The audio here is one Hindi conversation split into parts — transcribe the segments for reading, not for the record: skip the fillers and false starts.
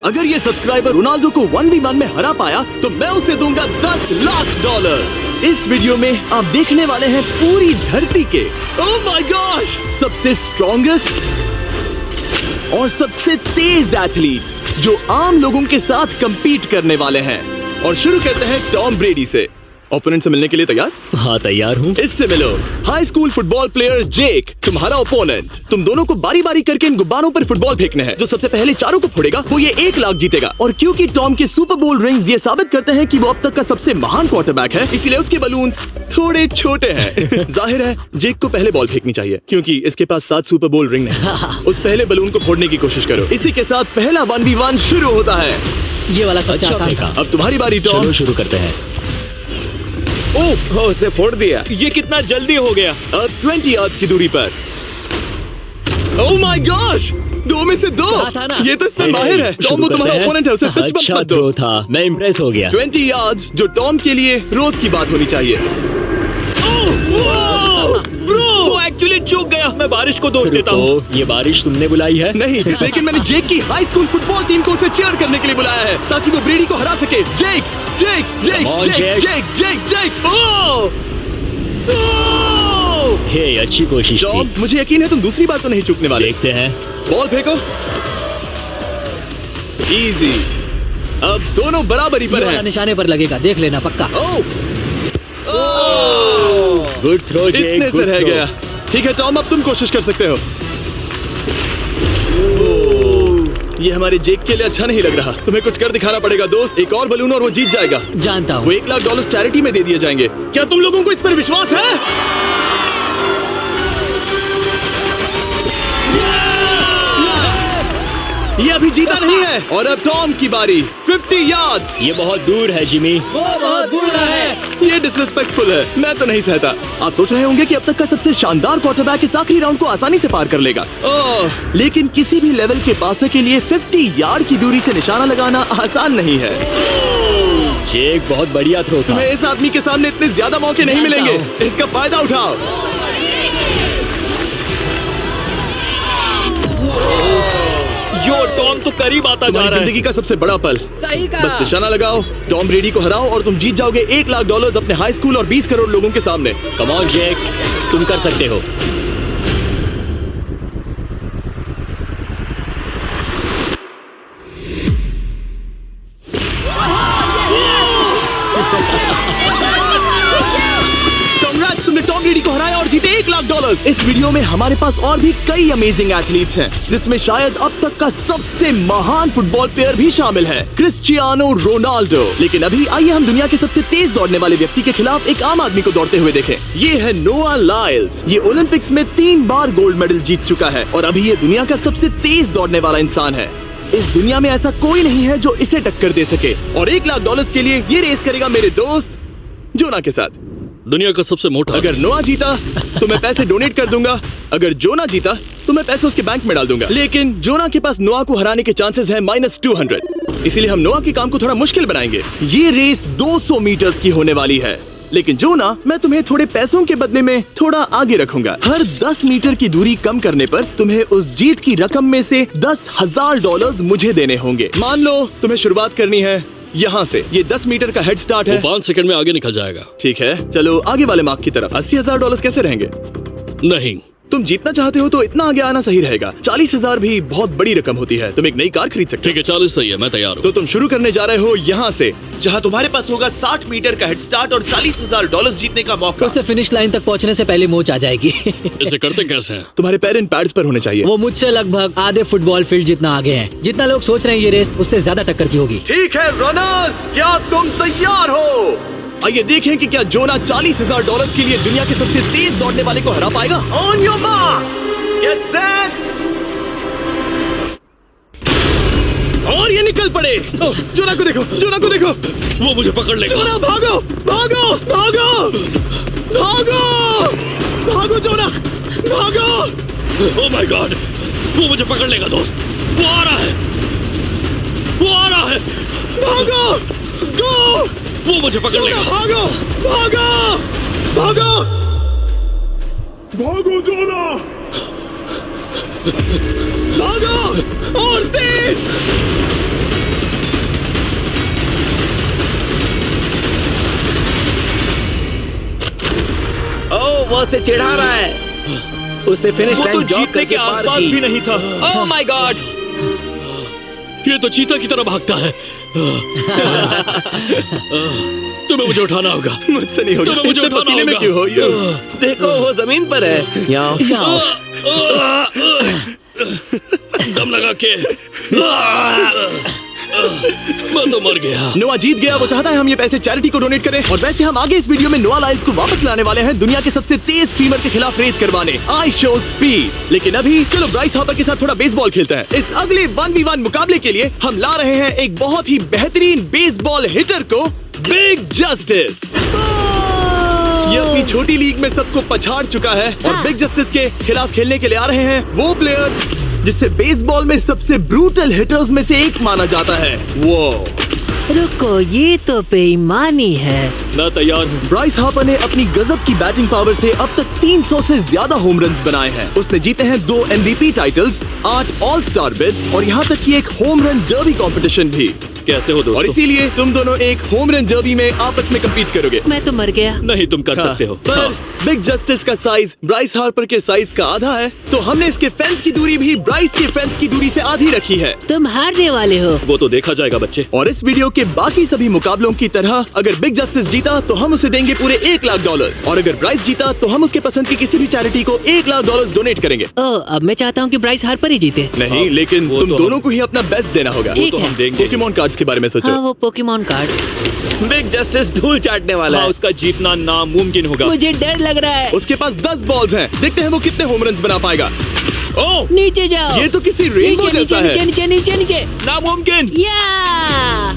अगर ये सब्सक्राइबर रोनाल्डो को 1v1 में हरा पाया तो मैं उसे दूंगा $10 लाख। इस वीडियो में आप देखने वाले हैं पूरी धरती के ओह माय गॉश सबसे स्ट्रॉन्गेस्ट और सबसे तेज एथलीट्स जो आम लोगों के साथ compete करने वाले हैं। और शुरू करते हैं टॉम ब्रेडी से। ओपोनेंट से मिलने के लिए तैयार? हाँ तैयार हूँ। इससे मिलो। हाई स्कूल फुटबॉल प्लेयर जेक तुम्हारा ओपोनेंट। तुम दोनों को बारी बारी करके इन गुब्बारों पर फुटबॉल फेंकने हैं। जो सबसे पहले चारों को फोड़ेगा वो ये 1 लाख जीतेगा। और क्योंकि टॉम के सुपर बोल रिंग्स ये साबित करते हैं कि वो अब तक का सबसे महान क्वार्टरबैक है, इसीलिए उसके बलून्स थोड़े छोटे हैं। जाहिर है जेक को पहले बॉल फेंकनी चाहिए क्योंकि इसके पास 7 सुपर बोल रिंग नहीं। उस पहले बलून को फोड़ने की कोशिश करो। इसी के साथ पहला 1v1 शुरू होता है। ये वाला सबसे आसान था। अब तुम्हारी बारी टॉम। चलो शुरू करते हैं। ओह उसने फोड़ दिया। ये कितना जल्दी हो गया। अब 20 यार्ड्स की दूरी पर। ओह माय गॉश 2 में से 2। था ना? ये तो इसमें माहिर है। टॉम वो तुम्हारा ओपोनेंट है, उसे फिस्ट बम्प अच्छा मत दो। थ्रो था, मैं इम्प्रेस हो गया। 20 यार्ड्स जो टॉम के लिए रोज की बात होनी चाहिए। वो एक्चुअली चूक गया। मैं बारिश को दोष देता हूँ। तो ये बारिश तुमने बुलाई है? नहीं, लेकिन मैंने जेक की हाई स्कूल फुटबॉल टीम को उसे चीयर करने के लिए बुलाया है ताकि वो ब्रेडी को हरा सके। जेक जेक जेक Come on, जेक Jake. जेक जेक जेक ओह हे अच्छी कोशिश टॉम थी। मुझे यकीन है तुम दूसरी बार तो नहीं चूकने वाले। देखते हैं। बॉल फेंको। इजी। अब दोनों बराबरी पर ये वाला हैं। निशाने पर लगेगा, देख लेना पक्का। गुड थ्रो जेक, इतने से गुड रह थ्रो। गया। ठीक है टॉम अब तुम कोशिश कर सकते हो। ये हमारे जेक के लिए अच्छा नहीं लग रहा। तुम्हें कुछ कर दिखाना पड़ेगा दोस्त। एक और बलून और वो जीत जाएगा। जानता वो हूँ। $1 लाख चैरिटी में दे दिए जाएंगे। क्या तुम लोगों को इस पर विश्वास है? ये अभी जीता नहीं है। और अब टॉम की बारी। 50 यार्ड्स। ये बहुत दूर है जिमी। वो बहुत बुरा है। ये डिसरिस्पेक्टफुल है। मैं तो नहीं सहता। आप सोच रहे होंगे कि अब तक का सबसे शानदार क्वार्टरबैक इस आखिरी राउंड को आसानी से पार कर लेगा। लेकिन किसी भी लेवल के पासे के लिए 50 यार्ड की दूरी से निशाना लगाना आसान नहीं है। जेक बहुत बढ़िया थ्रो था। तुम्हें इस आदमी के सामने इतने ज्यादा मौके नहीं जानता मिलेंगे। इसका फायदा उठाओ। यो टॉम तो करीब आता जा तुम्हारी रहा है। जिंदगी का सबसे बड़ा पल। सही बस कहा। निशाना लगाओ, टॉम ब्रेडी को हराओ और तुम जीत जाओगे $1 लाख अपने हाई स्कूल और 20 करोड़ लोगों के सामने। कम ऑन जेक, तुम कर सकते हो। Congrats, तुमने टॉम ब्रेडी को हराया और जीते $1 लाख। इस वीडियो में हमारे पास और भी कई अमेजिंग एथलीट्स हैं, जिसमें शायद अब तक का सबसे महान फुटबॉल प्लेयर भी शामिल है, क्रिस्टियानो रोनाल्डो। लेकिन अभी आइए हम दुनिया के सबसे तेज दौड़ने वाले व्यक्ति के खिलाफ एक आम आदमी को दौड़ते हुए देखें। ये है नोआ लाइल्स। ये ओलंपिक्स में 3 बार गोल्ड मेडल जीत चुका है और अभी ये दुनिया का सबसे तेज दौड़ने वाला इंसान है। इस दुनिया में ऐसा कोई नहीं है जो इसे टक्कर दे सके। और $1 लाख के लिए ये रेस करेगा मेरे दोस्त जोना के साथ। दुनिया का सबसे मोटा। अगर नोआ जीता तो मैं पैसे डोनेट कर दूंगा। अगर जोना जीता तो मैं पैसे उसके बैंक में डाल दूंगा। लेकिन जोना के पास नोआ को हराने के चांसेस हैं -200। इसीलिए हम नोआ के काम को थोड़ा मुश्किल बनाएंगे। ये रेस 200 मीटर्स की होने वाली है। लेकिन जोना, मैं तुम्हें थोड़े पैसों के बदले में थोड़ा आगे रखूंगा। हर 10 मीटर की दूरी कम करने पर तुम्हें उस जीत की रकम में से $10,000 मुझे देने होंगे। मान लो तुम्हें शुरुआत करनी है यहाँ से। ये 10 मीटर का हेड स्टार्ट है। 5 सेकंड में आगे निकल जाएगा। ठीक है, चलो आगे वाले मार्क की तरफ। $80,000 कैसे रहेंगे? नहीं, तुम जीतना चाहते हो तो इतना आगे आना सही रहेगा। 40,000 भी बहुत बड़ी रकम होती है। तुम एक नई कार खरीद सकते ठीक है 40 सही है, मैं तैयार हो। हूँ। तो तुम शुरू करने जा रहे हो यहाँ से, जहाँ तुम्हारे पास होगा 60 मीटर का हेड स्टार्ट और $40,000 जीतने का मौका। उससे फिनिश लाइन तक पहुँचने से पहले मोच आ जाएगी। इसे करते कैसे हैं? तुम्हारे पैर इन पैड्स पर होने चाहिए। वो मुझसे लगभग आधे फुटबॉल फील्ड जितना आगे हैं। जितना लोग सोच रहे हैं ये रेस उससे ज्यादा टक्कर की होगी। ठीक है रनर्स, क्या तुम तैयार हो? आइए देखें कि क्या जोना $40,000 के लिए दुनिया के सबसे तेज दौड़ने वाले को हरा पाएगा। On your mark, get set, और ये निकल पड़े। जोना को देखो, जोना को देखो। वो मुझे पकड़ लेगा। जोना भागो, भागो, भागो, भागो, भागो जोना, भागो। ओह माय गॉड, वो मुझे पकड़ लेगा दोस्त। वो आ रहा है, वो आ रहा है। भागो, गो। वो मुझे पकड़ लेगा। भागो, भागो, भागो, भागो जोना, भागो और तेज। वो उसे चिढ़ा रहा है। उसने फिनिश वो तो लाइन जॉग जीतने के करके पार आसपास की। भी नहीं था। Oh my God! ये तो चीता की तरह भागता है। तुम्हें मुझे उठाना होगा। मुझसे नहीं होगा। तुम्हें मुझे इतने उठाना पसीने में होगा। क्यों हो यो? देखो वो जमीन पर है। यहाँ दम लगा के मैं तो मर गया। नोआ जीत गया। वो चाहता है हम ये पैसे चैरिटी को डोनेट करें। और वैसे हम आगे इस वीडियो में नोआ लाइल्स को वापस लाने वाले हैं दुनिया के सबसे तेज स्ट्रीमर के खिलाफ रेस करवाने, आई शो स्पीड। लेकिन अभी चलो ब्राइस हार्पर के साथ थोड़ा बेसबॉल खेलते हैं। इस अगले 1v1 मुकाबले के लिए हम ला रहे हैं एक बहुत ही बेहतरीन बेसबॉल हिटर को, बिग जस्टिस। ये अपनी छोटी लीग में सबको पछाड़ चुका है और बिग जस्टिस के खिलाफ खेलने के लिए आ रहे हैं वो प्लेयर जिसे बेसबॉल में सबसे ब्रूटल हिटर्स में से एक माना जाता है। वो रुको, ये तो बेईमानी है। मैं तैयार हूँ। ब्राइस हार्पर ने अपनी गजब की बैटिंग पावर से अब तक 300 से ज्यादा होम रन्स बनाए हैं। उसने जीते हैं 2 MVP titles, 8 all star bids और यहाँ तक कि एक होम रन डर्बी कंपटीशन भी। कैसे हो और दोस्तों? इसीलिए तुम दोनों एक होम रन डर्बी में आपस में कम्पीट करोगे। मैं तो मर गया। नहीं, तुम कर सकते हो। पर बिग जस्टिस का साइज ब्राइस हार्पर के साइज का आधा है, तो हमने इसके फेंस की दूरी भी ब्राइस के फेंस की दूरी से आधी रखी है। तुम हारने वाले हो। वो तो देखा जाएगा बच्चे। और इस वीडियो के बाकी सभी मुकाबलों की तरह अगर बिग जस्टिस जीता तो हम उसे देंगे पूरे $1 लाख और अगर ब्राइस जीता तो हम उसके पसंद की किसी भी चैरिटी को $1 लाख डोनेट करेंगे। ओह, अब मैं चाहता हूँ कि ब्राइस हार्पर ही जीते। नहीं, लेकिन वो तुम तो दोनों को ही अपना बेस्ट देना होगा। ठीक तो है। हम देंगे। पोकेमॉन कार्ड्स के बारे में सोचो। हाँ, वो पोकेमॉन कार्ड। बिग जस्टिस धूल चाटने वाला हाँ, है। उसका जीतना नामुमकिन होगा। मुझे डर लग रहा है। उसके पास 10 बॉल्स हैं। देखते हैं वो कितने होम रन्स बना पाएगा। ओह, नीचे जाओ। ये तो किसी रेनबो नीचे जैसा नीचे है। नीचे नीचे नीचे नीचे। नामुमकिन। या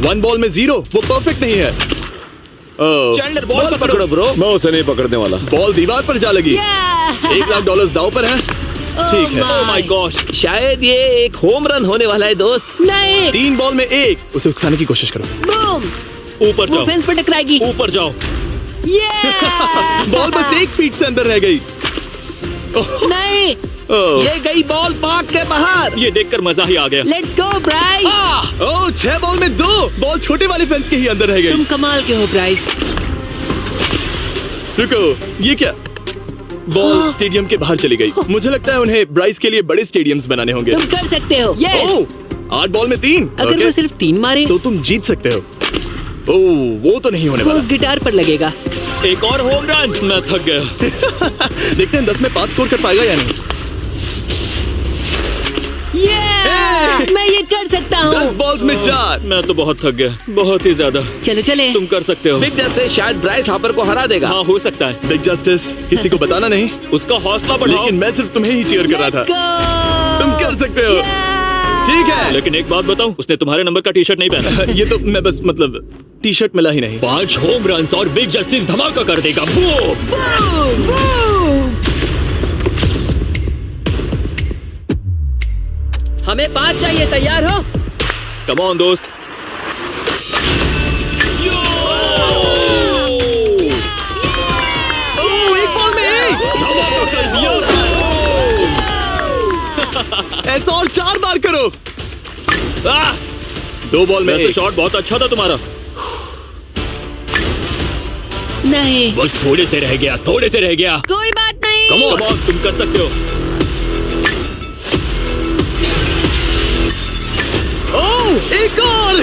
1 बॉल में 0, वो परफेक्ट नहीं है। ओह, चैंडलर बॉल बॉल पकड़ो ब्रो। मैं उसे नहीं पकड़ने वाला। बॉल दीवार पर जा लगी। $1 लाख दाव पर है। ठीक है। ओह माय गॉश। शायद ये एक होम रन होने वाला है दोस्त। नहीं। 3 बॉल में 1, उसे उकसाने की कोशिश करो। बूम। ऊपर वो जाओ। फेंस पर टकराएगी। ऊपर जाओ। बॉल बस 1 फीट से अंदर रह गई। नहीं। ओह, ये गई बॉल पार्क के बाहर। ये देखकर मजा ही आ गया। Let's go Bryce. Oh, 6 ball में 2, बॉल छोटे वाले फेंस के ही अंदर रह तुम गई। कमाल के हो ब्राइस। रुको, ये क्या? बॉल स्टेडियम के बाहर चली गई। मुझे लगता है उन्हें ब्राइस के लिए बड़े स्टेडियम्स बनाने होंगे। तुम कर सकते हो। यस। ओह, 8 बॉल में 3। अगर ओके, वो सिर्फ 3 मारे तो तुम जीत सकते हो। ओह, वो तो नहीं होने वो वाला। उस गिटार पर लगेगा। एक और होम रन। मैं थक गया। देखते हैं 10 में 5 स्कोर कर पाएगा या नहीं। मैं ये कर सकता 10 हूँ। बॉल्स में 4। मैं तो बहुत थक गया, बहुत ही ज्यादा। चलो चले। तुम कर सकते हो। बिग जस्टिस शायद ब्राइस हार्पर को हरा देगा। हाँ, हो सकता है। बिग जस्टिस, किसी को बताना नहीं, उसका हौसला बढ़ाओ। लेकिन मैं सिर्फ तुम्हें ही चीयर कर रहा Let's था। go! तुम कर सकते हो। ठीक है। लेकिन एक बात बताऊं, उसने तुम्हारे नंबर का टी शर्ट नहीं पहना। ये तो मैं बस मतलब टी शर्ट मिला ही नहीं। 5 होम रन्स और बिग जस्टिस धमाका कर देगा। बूम। हमें 5 चाहिए। तैयार हो? कम ऑन दोस्त। ओह, 1 बॉल में 1। धमाका कर दिया। ऐसा और 4 बार करो। आह! 2 बॉल में वैसे 1। शॉट बहुत अच्छा था तुम्हारा। नहीं। बस थोड़े से रह गया, थोड़े से रह गया। कोई बात नहीं। कम ऑन, तुम कर सकते हो। ओह, एक और।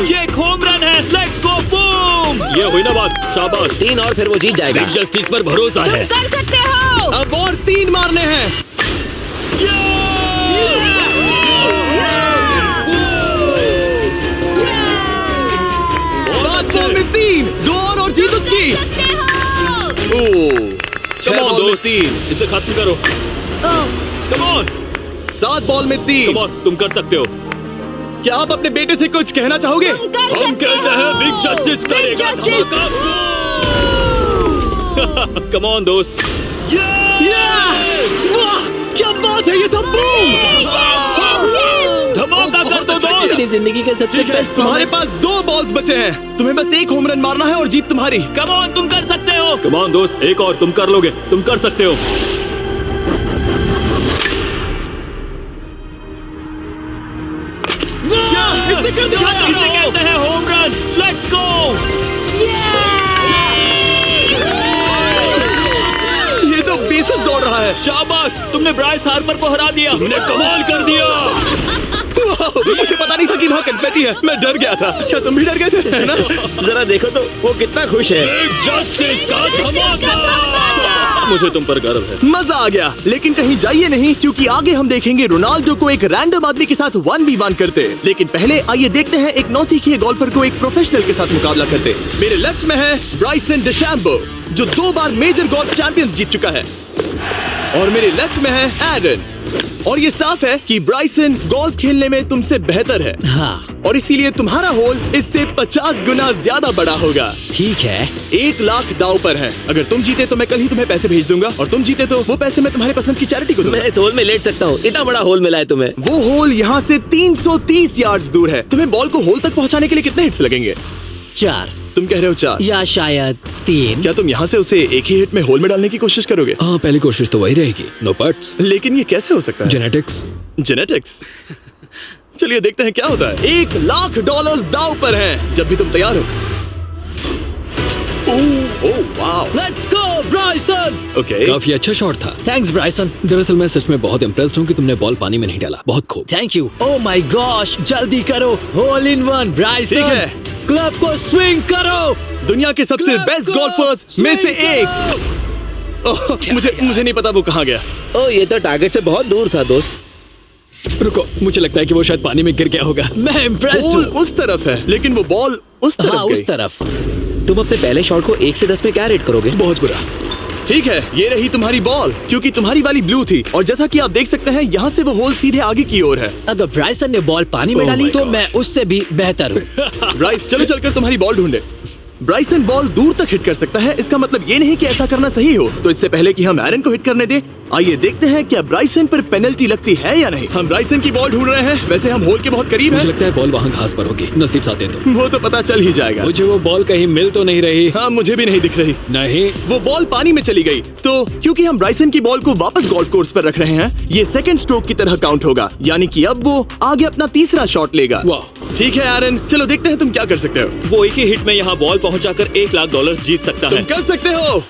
ये एक होम रन है। Let's go. बूम। ये हुई ना बात। शाबाश। 3 और फिर वो जीत जाएगा। बिग जस्टिस पर भरोसा है। कर सकते हो। अब और 3 मारने हैं। 5 बॉल में 3, 2 और जीत उसकी। ओह, 6 बॉल में 3, इसे खत्म करो। Come on. 7 बॉल में 3। कम ऑन, तुम कर सकते हो। क्या आप अपने बेटे से कुछ कहना चाहोगे? हम कहते हैं बिग जस्टिस करेगा धमाका। कम ऑन दोस्त। वाह, क्या बात है, ये तो बूम। धमाका कर दो दोस्त। मेरी जिंदगी का सबसे ठीक है, बेस्ट तुम्हारे पास 2 बॉल्स बचे हैं। तुम्हें बस 1 होम रन मारना है और जीत तुम्हारी। कम ऑन, तुम कर सकते हो। कम ऑन दोस्त, एक और, तुम कर लोगे, तुम कर सकते हो। इसने कर दिखाया। इसे कहते हैं होम रन। Let's go. वापस दौड़ रहा है। शाबाश, तुमने ब्राइस हार्पर को हरा दिया। तुमने कमाल कर दिया। वाह, मुझे पता नहीं था कि वहाँ कन्फेटी है। मैं डर गया था। क्या तुम भी डर गए थे? है ना? जरा देखो तो वो कितना खुश है। जस्टिस का धमाका। मुझे तुम पर गर्व है। मजा आ गया। लेकिन कहीं जाइए नहीं, क्योंकि आगे हम देखेंगे रोनाल्डो को एक रैंडम आदमी के साथ 1v1 करते। लेकिन पहले आइए देखते हैं एक नौसिखिए गोल्फर को एक प्रोफेशनल के साथ मुकाबला करते। मेरे लेफ्ट में है ब्राइसन डेशैम्बो, जो 2 बार मेजर गोल्फ चैंपियंस जीत चुका है, और मेरे लेफ्ट में है एरन। और ये साफ है कि ब्राइसन गोल्फ खेलने में तुमसे बेहतर है। हाँ, और इसीलिए तुम्हारा होल इससे 50 गुना ज्यादा बड़ा होगा। ठीक है। 1 लाख दाव पर है। अगर तुम जीते तो मैं कल ही तुम्हें पैसे भेज दूंगा, और तुम जीते तो वो पैसे मैं तुम्हारे पसंद की चैरिटी को दूंगा। मैं इस होल में लेट सकता हूँ, इतना बड़ा होल मिला है तुम्हें। वो होल यहाँ से 330 यार्ड्स दूर है। तुम्हें बॉल को होल तक पहुँचाने के लिए कितने हिट्स लगेंगे? 4 तुम कह रहे हो 4 या शायद 3। क्या तुम यहाँ से उसे एक ही हिट में होल में डालने की कोशिश करोगे? हाँ, पहली कोशिश तो वही रहेगी। नो पट्स। लेकिन ये कैसे हो सकता है? जेनेटिक्स। जेनेटिक्स। चलिए देखते हैं क्या होता है। $1 लाख दाव पर हैं। जब भी तुम तैयार हो। Oh wow, let's go Bryson. Okay. काफी अच्छा शॉट था। Thanks Bryson. दरअसल मैं सच में बहुत इम्प्रेस्ड हूँ कि तुमने बॉल पानी में नहीं डाला। बहुत खूब। Thank you. Oh my gosh, जल्दी करो। Hole in one Bryson. ठीक है। क्लब को स्विंग करो। दुनिया के सबसे क्लब बेस्ट को गोल्फर्स में से swing एक। ओह, मुझे नहीं पता वो कहाँ गया। ओ, ये तो टारगेट से बहुत दूर था दोस्त। रुको, मुझे लगता है कि वो शायद पानी में गिर गया होगा। मैं इम्प्रेस्ड बॉल हूँ। उस तरफ है, लेकिन वो बॉल उस तरफ हाँ, गई। उस तरफ। तुम अपने पहले शॉट को 1 से 10 में क्या रेट करोगे? बहुत बुरा। ठीक है, ये रही तुम्हारी बॉल, क्योंकि तुम्हारी वाली ब्लू थी, और जैसा कि आप देख सकते हैं यहाँ से वो होल सीधे आगे की ओर है। अगर ब्राइसन ने बॉल पानी में Oh डाली my तो gosh. मैं उससे भी बेहतर हूँ। ब्राइस, चलो चलकर तुम्हारी बॉल ढूंढे। ब्राइसन बॉल दूर तक हिट कर सकता है, इसका मतलब ये नहीं कि ऐसा करना सही हो। तो इससे पहले कि हम एरन को हिट करने दें, आइए देखते हैं क्या ब्राइसन पर पेनल्टी लगती है या नहीं। हम ब्राइसन की बॉल ढूंढ रहे हैं। वैसे हम होल के बहुत करीब मुझे हैं। लगता है बॉल वहाँ घास पर होगी। नसीब साथ दे तो। वो तो पता चल ही जाएगा। मुझे वो बॉल कहीं मिल तो नहीं रही। हाँ, मुझे भी नहीं दिख रही। नहीं। वो बॉल पानी में चली गई। तो क्योंकि हम ब्राइसन की बॉल को वापस गोल्फ कोर्स पर रख रहे हैं, ये सेकंड स्ट्रोक की तरह काउंट होगा, यानी कि अब वो आगे अपना तीसरा शॉट लेगा। वाह। ठीक है एरन, चलो देखते हैं तुम क्या कर सकते हो। वो एक ही हिट में यहाँ बॉल पहुँचाकर $1 लाख जीत सकता तुम है। कर सकते हो।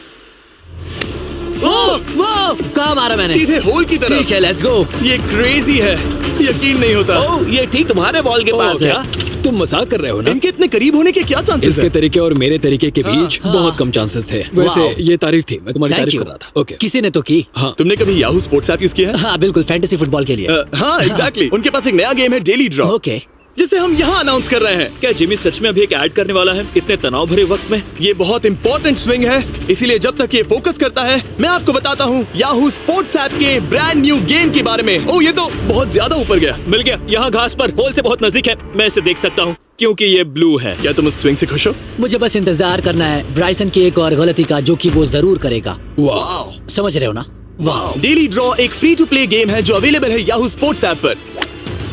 ओह, वाह, कहाँ मारा मैंने? सीधे होल की तरफ। ठीक है, लेट्स गो। ये क्रेजी है, यकीन नहीं होता। ओ, ये ठीक तुम्हारे बॉल के पास है। क्या तुम मजाक कर रहे हो ना? इनके इतने करीब होने के क्या चांसेस इसके हैं? तरीके और मेरे तरीके के बीच हाँ। बहुत कम चांसेस थे। वैसे वाह। ये तारीफ थी, मैं तुम्हारी थैंक तारीफ यू। कर रहा था। ओके। किसी ने तो की। हाँ। तुमने कभी याहू स्पोर्ट्स ऐप यूज किया है? हाँ बिल्कुल, फैंटेसी फुटबॉल के लिए। हाँ, एग्जैक्टली। उनके पास एक नया गेम है, डेली ड्रॉ, ओके। जिसे हम यहाँ अनाउंस कर रहे हैं। क्या जिमी सच में अभी एक ऐड करने वाला है इतने तनाव भरे वक्त में? ये बहुत इंपॉर्टेंट स्विंग है, इसीलिए जब तक ये फोकस करता है, मैं आपको बताता हूँ याहू स्पोर्ट्स ऐप के ब्रांड न्यू गेम के बारे में। ओह, ये तो बहुत ज्यादा ऊपर गया। मिल गया, यहाँ घास पर होल से बहुत नजदीक है। मैं इसे देख सकता हूँ क्योंकि ये ब्लू है। क्या तुम उस स्विंग से खुश हो? मुझे बस इंतजार करना है ब्राइसन की एक और गलती का, जो कि वो जरूर करेगा। वाह। समझ रहे हो ना? वाह। डेली ड्रॉ एक फ्री टू प्ले गेम है जो अवेलेबल है याहू स्पोर्ट्स ऐप पर।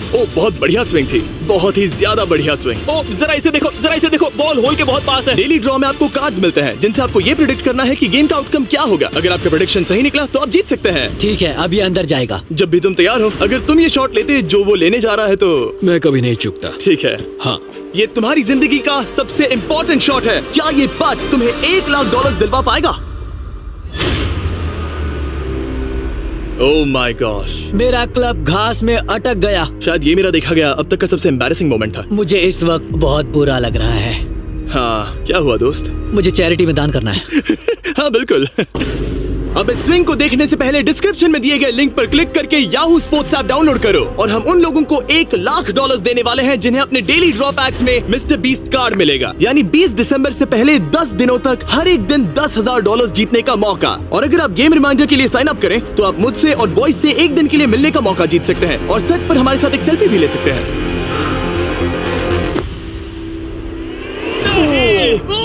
ओह, बहुत बढ़िया स्विंग थी, बहुत ही ज्यादा बढ़िया स्विंग। ओ, जरा इसे देखो, बॉल होल के बहुत पास है। डेली ड्रॉ में आपको कार्ड्स मिलते हैं, जिनसे आपको ये प्रेडिक्ट करना है कि गेम का आउटकम क्या होगा। अगर आपका प्रेडिक्शन सही निकला तो आप जीत सकते हैं। ठीक है, अभी अंदर जाएगा। जब भी तुम तैयार हो, अगर तुम ये शॉट लेते जो वो लेने जा रहा है तो मैं कभी नहीं चूकता। ठीक है। हाँ। ये तुम्हारी जिंदगी का सबसे इम्पोर्टेंट शॉट है। क्या ये पट तुम्हें $1 लाख दिलवा पाएगा? ओह माय गॉश, मेरा क्लब घास में अटक गया। शायद ये मेरा देखा गया अब तक का सबसे एम्बैरेसिंग मोमेंट था। मुझे इस वक्त बहुत बुरा लग रहा है। हाँ, क्या हुआ दोस्त? मुझे चैरिटी में दान करना है। हाँ बिल्कुल। अब इस स्विंग को देखने से पहले डिस्क्रिप्शन में दिए गए लिंक पर क्लिक करके याहू स्पोर्ट्स ऐप डाउनलोड करो, और हम उन लोगों को $1 लाख देने वाले हैं जिन्हें अपने डेली ड्रॉ पैक्स में मिस्टर बीस्ट कार्ड मिलेगा। यानी 20 दिसंबर से पहले 10 दिनों तक हर एक दिन $10,000 जीतने का मौका। और अगर आप गेम रिमाइंडर के लिए साइन अप करें तो आप मुझसे और बॉयज से एक दिन के लिए मिलने का मौका जीत सकते हैं, और सेट पर हमारे साथ एक सेल्फी भी ले सकते हैं।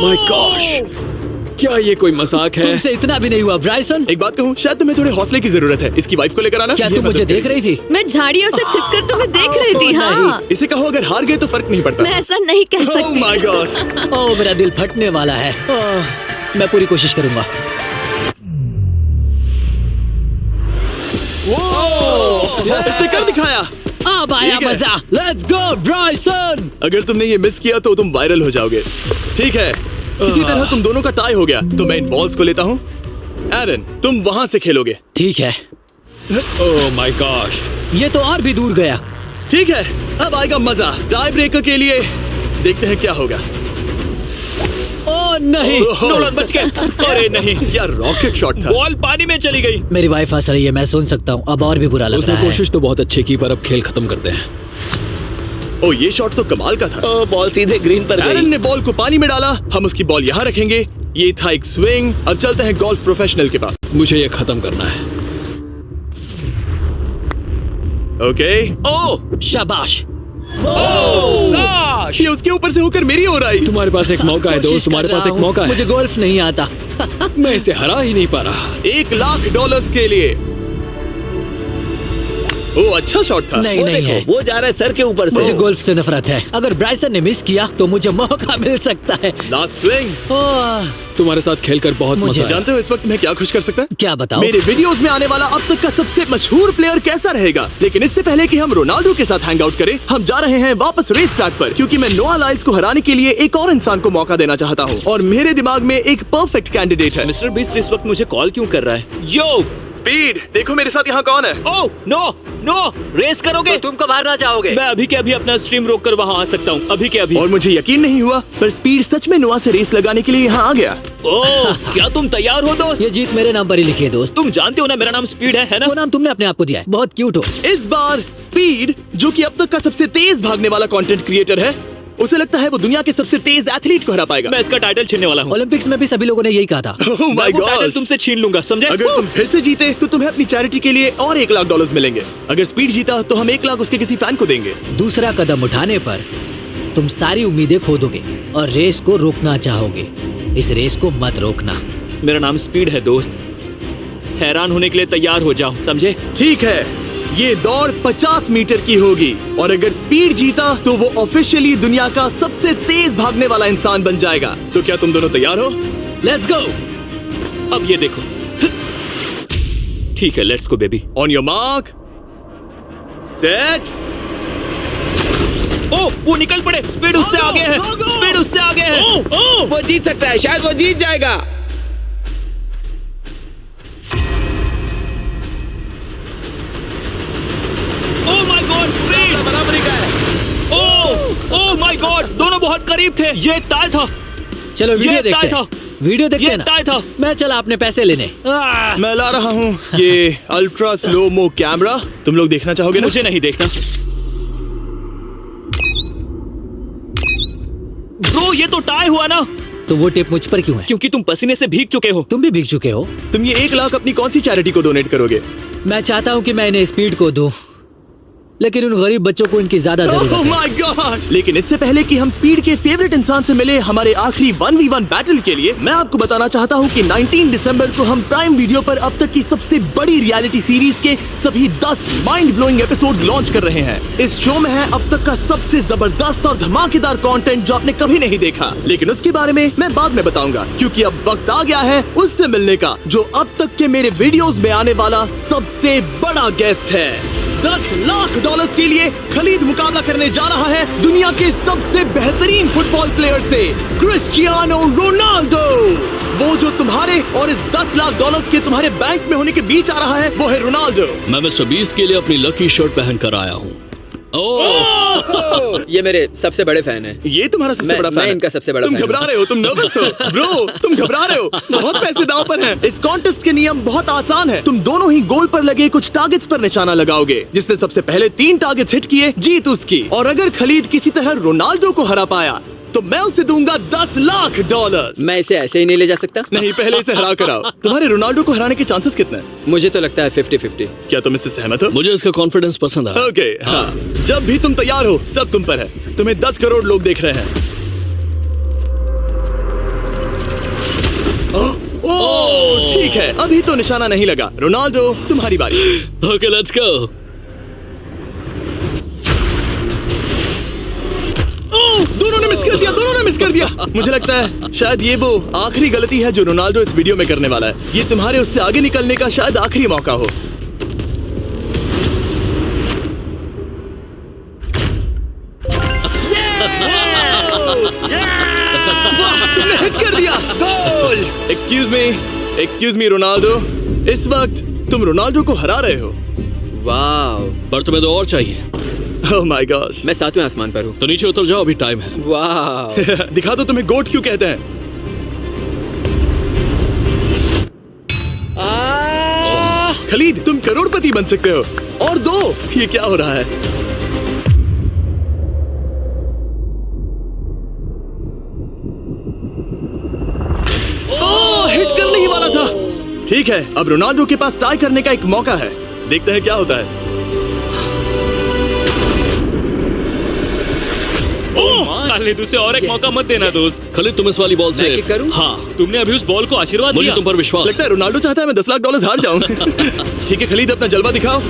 माय गॉश, क्या ये कोई मजाक है? तुमसे इतना भी नहीं हुआ ब्राइसन। एक बात कहूँ, शायद तुम्हें थोड़े हौसले की जरूरत है। इसकी वाइफ को लेकर आना। क्या ये तुम मुझे मदद देख करेगी। रही थी? मैं झाड़ियों से छिपकर तुम्हें देख रही थी। हाँ, इसे कहो अगर हार गए तो फर्क नहीं पड़ता। मैं ऐसा नहीं कह Oh सकती। my gosh! ओह, मेरा दिल फटने वाला है। मैं पूरी कोशिश करूंगा। इसने कर दिखाया। अब आया ठीक है। मजा। Let's go Bryson. अगर तुमने ये मिस किया तो तुम वायरल हो जाओगे। ठीक है, इसी तरह तुम दोनों का टाई हो गया, तो मैं इन बॉल्स को लेता हूँ एरन, तुम वहां से खेलोगे। ठीक है, ओह माय गॉश। ये तो और भी दूर गया। ठीक है, अब आएगा मजा। टाई ब्रेकर के लिए देखते हैं क्या होगा। ओ नहीं, नोलन बच गए। अरे नहीं, क्या रॉकेट शॉट था। बॉल पानी में चली गई। मेरी वाइफ हंस रही है, मैं सुन सकता हूँ। अब और भी बुरा लग उसने रहा है। कोशिश तो बहुत अच्छी की, पर अब खेल खत्म करते हैं। ओ, ये शॉट तो कमाल का था। ओ, बॉल सीधे ग्रीन पर एरन गई। ने बॉल को पानी में डाला, हम उसकी बॉल यहाँ रखेंगे। ये था एक स्विंग। अब चलते हैं गोल्फ प्रोफेशनल के पास। मुझे ये खत्म करना है। ओके। ओ शाबाश। ये उसके ऊपर से होकर मेरी ओर आई। तुम्हारे पास एक मौका है दोस्त, कोशिश तुम्हारे कर पास रहा एक हूँ। मौका है। मुझे गोल्फ नहीं आता। मैं इसे हरा ही नहीं पा रहा। $1,00,000 के लिए। ओ, अच्छा शॉट था। नहीं वो नहीं देखो, है। वो जा रहा है सर के ऊपर से। मुझे गोल्फ से नफरत है। अगर ब्राइसन ने मिस किया तो मुझे मौका मिल सकता है। Last swing. ओह, तुम्हारे साथ खेलकर बहुत मुझे मजा आया। जानते हो इस वक्त मैं क्या खुश कर सकता है? क्या बताओ? मेरे वीडियोस में आने वाला अब तक का सबसे मशहूर प्लेयर कैसा रहेगा। लेकिन इससे पहले कि हम रोनाल्डो के साथ हैंग आउट करें, हम जा रहे हैं वापस रेस ट्रैक पर, क्योंकि मैं नोआ लाइल्स को हराने के लिए एक और इंसान को मौका देना चाहता हूँ। और मेरे दिमाग में एक परफेक्ट कैंडिडेट है। मिस्टर बीस्ट इस वक्त मुझे कॉल क्यों कर रहा है? यो स्पीड, देखो मेरे साथ यहाँ कौन है। ओ नो नो, रेस करोगे? तुम कब हारना चाहोगे? मैं अभी के अभी अपना स्ट्रीम रोक कर वहाँ आ सकता हूँ। अभी के अभी। और मुझे यकीन नहीं हुआ, पर स्पीड सच में नोआ से रेस लगाने के लिए यहाँ आ गया। ओ, क्या तुम तैयार हो दोस्त? ये जीत मेरे नाम पर ही लिखी है दोस्त। तुम जानते हो ना मेरा नाम स्पीड है ना? वो नाम तुमने अपने आप को दिया है। बहुत क्यूट हो। इस बार स्पीड, जो कि अब तक का सबसे तेज भागने वाला कंटेंट क्रिएटर है, उसे लगता है वो दुनिया के सबसे तेज एथलीट को हरा पाएगा। मैं इसका टाइटल छीनने वाला हूँ। ओलंपिक्स में भी सभी लोगों ने यही कहा था। Oh मैं my वो टाइटल God! तुमसे छीन लूंगा, समझे? अगर तुम फिर से जीते तो तुम्हें अपनी चैरिटी के लिए और $1,00,000 मिलेंगे। अगर स्पीड जीता तो हम 1,00,000 उसके किसी फैन को देंगे। दूसरा कदम उठाने पर तुम सारी उम्मीदें खो दोगे और रेस को रोकना चाहोगे। इस रेस को मत रोकना। मेरा नाम स्पीड है दोस्त। हैरान होने के लिए तैयार हो जाओ, समझे? ठीक है, ये दौड़ 50 मीटर की होगी और अगर स्पीड जीता तो वो ऑफिशियली दुनिया का सबसे तेज भागने वाला इंसान बन जाएगा। तो क्या तुम दोनों तैयार हो? Let's go. अब ये देखो। ठीक है, let's go baby. On your mark, set. ओ, वो निकल पड़े। स्पीड उससे आगे है। स्पीड उससे आगे है। वो जीत सकता है, शायद वो जीत जाएगा। ओह माय गॉड, स्पीड बराबरी का है। ओह माय गॉड, दोनों बहुत करीब थे। ये टाई था। चलो वीडियो ये देखते टाई हैं। वीडियो देखते ये हैं ना। टाई था। मैं चला अपने पैसे लेने। मैं ला रहा हूँ ये अल्ट्रा स्लो मो कैमरा। तुम लोग देखना चाहोगे ना? मुझे नहीं देखना। ब्रो, ये तो टाई हुआ ना? तो वो टिप मुझ पर क्यों है? क्योंकि तुम पसीने से भीग चुके हो। तुम भी भीग चुके हो। तुम ये 1,00,000 अपनी कौन सी चैरिटी को डोनेट करोगे? मैं चाहता हूँ कि मैं इन्हें स्पीड को दूं, लेकिन उन गरीब बच्चों को इनकी ज्यादा जरूरत Oh है। my gosh! लेकिन इससे पहले कि हम स्पीड के फेवरेट इंसान से मिले हमारे आखिरी 1v1 बैटल के लिए, मैं आपको बताना चाहता हूँ कि 19 दिसंबर को हम प्राइम वीडियो पर अब तक की सबसे बड़ी रियलिटी सीरीज के सभी 10 माइंड ब्लोइंग एपिसोड्स लॉन्च कर रहे हैं। इस शो में है अब तक का सबसे जबरदस्त और धमाकेदार कंटेंट जो आपने कभी नहीं देखा, लेकिन उसके बारे में मैं बाद में बताऊंगा, क्योंकि अब वक्त आ गया है उससे मिलने का जो अब तक के मेरे वीडियोस में आने वाला सबसे बड़ा गेस्ट है। $10,00,000 के लिए खलीद मुकाबला करने जा रहा है दुनिया के सबसे बेहतरीन फुटबॉल प्लेयर से, क्रिस्टियानो रोनाल्डो। वो जो तुम्हारे और इस $10,00,000 के तुम्हारे बैंक में होने के बीच आ रहा है, वो है रोनाल्डो। मैं मिस्टर बीस्ट के लिए अपनी लकी शर्ट पहन कर आया हूँ। ये मेरे सबसे बड़े फैन है। ये तुम्हारा सबसे बड़ा फैन मैं है? इनका सबसे बड़ा तुम फैन घबरा हूं। रहे हो, तुम नर्वस हो ब्रो, तुम घबरा रहे हो। बहुत पैसे दांव पर हैं। इस कॉन्टेस्ट के नियम बहुत आसान है। तुम दोनों ही गोल पर लगे कुछ टारगेट्स पर निशाना लगाओगे। जिसने सबसे पहले 3 टारगेट्स हिट किए जीत उसकी। और अगर खलीद किसी तरह रोनाल्डो को हरा पाया तो मैं उसे दूंगा $10,00,000। मैं इसे ऐसे ही नहीं ले जा सकता। नहीं, पहले इसे हरा कर आओ। तुम्हारे रोनाल्डो को हराने के चांसेस कितने हैं? मुझे तो लगता है 50-50। क्या तुम इससे सहमत हो? मुझे इसका कॉन्फिडेंस पसंद आया। ओके, हाँ। जब भी तुम तैयार हो सब तुम पर है। तुम्हें 10 करोड़ लोग देख रहे हैं। ओह, ठीक है, अभी तो निशाना नहीं लगा। रोनाल्डो, तुम्हारी बारी। Okay, let's go. दोनों ने मिस कर दिया, दोनों ने मिस कर दिया। मुझे लगता है शायद ये वो आखिरी गलती है जो रोनाल्डो इस वीडियो में करने वाला है। ये तुम्हारे उससे आगे निकलने का शायद आखिरी मौका हो। वाह, तुमने हिट कर दिया। Goal. Excuse me, excuse me Ronaldo, इस वक्त तुम रोनाल्डो को हरा रहे हो। वाह, पर तुम्हें तो और चाहिए। Oh my God. मैं 7वें आसमान पर हूँ। तो नीचे उतर जाओ, अभी टाइम है। वाह, दिखा दो तुम्हें गोट क्यों कहते हैं। खलीद, तुम करोड़पति बन सकते हो। और दो, ये क्या हो रहा है? ओह, हिट करने ही वाला था। ठीक है, अब रोनाल्डो के पास टाई करने का एक मौका है। देखते हैं क्या होता है। खालिद, उसे और एक मौका मत देना दोस्त। खलीद, तुम इस वाली बॉल से मैं किक करूं? हाँ, तुमने अभी उस बॉल को आशीर्वाद मुझे दिया। तुम पर विश्वास लगता है रोनाल्डो चाहता है मैं $10 लाख हार जाऊं। ठीक है खलीद, अपना जलवा दिखाओ।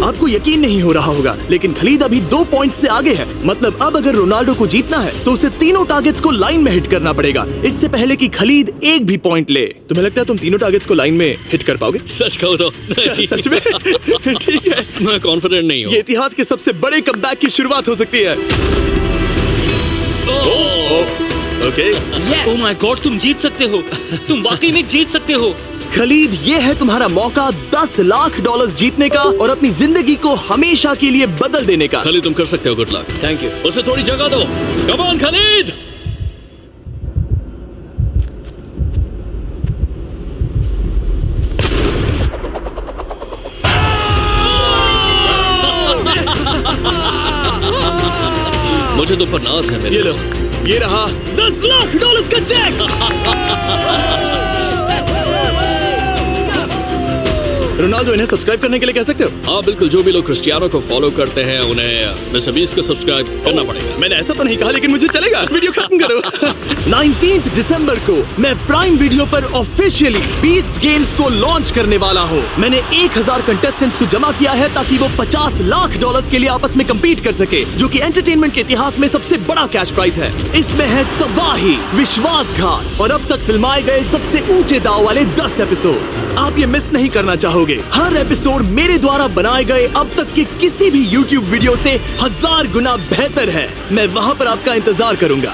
आपको यकीन नहीं हो रहा होगा, लेकिन खलीद अभी 2 पॉइंट से आगे है। मतलब अब अगर रोनाल्डो को जीतना है तो उसे तीनों टारगेट्स को लाइन में हिट करना पड़ेगा, इससे पहले कि खलीद एक भी पॉइंट ले। तुम्हें लगता है तुम तीनों टारगेट्स को लाइन में हिट कर पाओगे? सच कहो तो नहीं। सच में? ठीक है, मैं कॉन्फिडेंट नहीं हूँ। ये इतिहास के सबसे बड़े कमबैक की शुरुआत हो सकती है। ओके, ओह माय गॉड, तुम जीत सकते हो। तुम वाकई में जीत सकते हो। खलीद, ये है तुम्हारा मौका $10 लाख जीतने का और अपनी जिंदगी को हमेशा के लिए बदल देने का। खलीद, तुम कर सकते हो। Good luck. Thank you. उसे थोड़ी जगह दो। Come on Khalid. मुझे तो पर नाज है मेरे ये लो, दोस्त। ये रहा $10 लाख का चेक। रोनाल्डो, इन्हें सब्सक्राइब करने के लिए कह सकते हो? हाँ बिल्कुल, जो भी लोग क्रिस्टियानो को फॉलो करते हैं उन्हें मिस्टर बीस्ट को सब्सक्राइब करना पड़ेगा। मैंने ऐसा तो नहीं कहा, लेकिन मुझे चलेगा। वीडियो खत्म करो। 19 दिसंबर को मैं प्राइम वीडियो पर ऑफिशियली बीस्ट गेम्स को लॉन्च करने वाला हूँ। मैंने 1000 कंटेस्टेंट्स को जमा किया है ताकि वो $50 लाख के लिए आपस में कम्पीट कर सके, जो कि एंटरटेनमेंट के इतिहास में सबसे बड़ा कैश प्राइज है। इसमें है तबाही, विश्वासघात और अब तक फिल्माए गए सबसे ऊंचे दाव वाले 10 एपिसोड। आप ये मिस नहीं करना चाहोगे। हर एपिसोड मेरे द्वारा बनाए गए अब तक के किसी भी YouTube वीडियो से 1000 गुना बेहतर है। मैं वहाँ पर आपका इंतजार करूंगा।